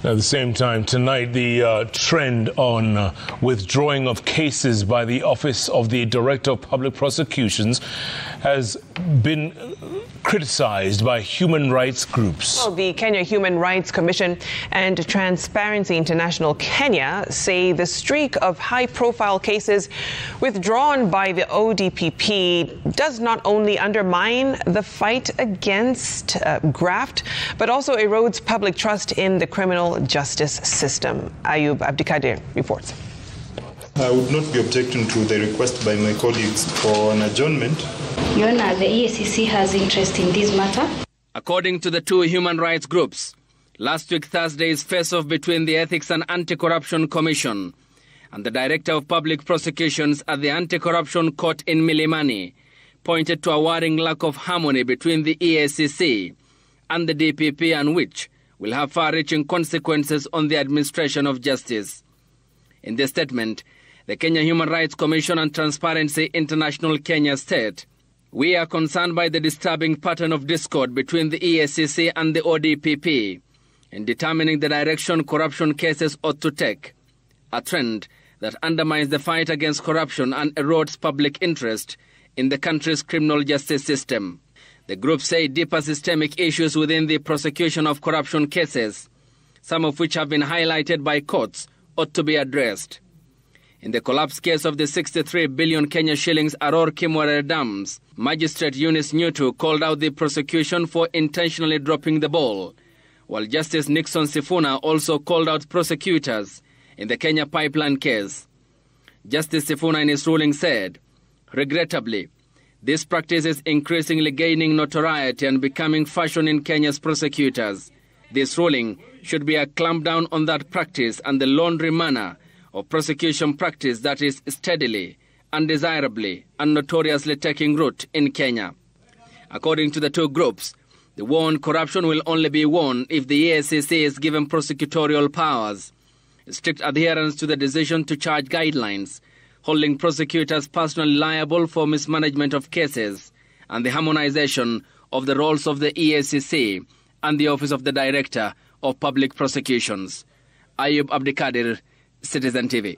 At the same time, tonight, the trend on withdrawing of cases by the Office of the Director of Public Prosecutions has been criticized by human rights groups. Well, the Kenya Human Rights Commission and Transparency International Kenya say the streak of high-profile cases withdrawn by the Odpp does not only undermine the fight against graft, but also erodes public trust in the criminal justice system. Ayub Abdikadir reports. I would not be objecting to the request by my colleagues for an adjournment. Your Honor, the EACC has interest in this matter. According to the two human rights groups, last week Thursday's face-off between the Ethics and Anti-Corruption Commission and the Director of Public Prosecutions at the Anti-Corruption Court in Milimani pointed to a worrying lack of harmony between the EACC and the DPP, and which will have far-reaching consequences on the administration of justice. In this statement, the Kenya Human Rights Commission and Transparency International Kenya state, "We are concerned by the disturbing pattern of discord between the EACC and the ODPP in determining the direction corruption cases ought to take, a trend that undermines the fight against corruption and erodes public interest in the country's criminal justice system." The group say deeper systemic issues within the prosecution of corruption cases, some of which have been highlighted by courts, ought to be addressed. In the collapse case of the 63 billion Kenya shillings Aror Kimwere dams, Magistrate Eunice Nyutu called out the prosecution for intentionally dropping the ball, while Justice Nixon Sifuna also called out prosecutors in the Kenya pipeline case. Justice Sifuna in his ruling said, "Regrettably, this practice is increasingly gaining notoriety and becoming fashion in Kenya's prosecutors. This ruling should be a clampdown on that practice and the laundry manner of prosecution practice that is steadily, undesirably, and notoriously taking root in Kenya." According to the two groups, the war on corruption will only be won if the EACC is given prosecutorial powers, strict adherence to the decision to charge guidelines, holding prosecutors personally liable for mismanagement of cases, and the harmonization of the roles of the EACC and the Office of the Director of Public Prosecutions. Ayub Abdikadir, Citizen TV.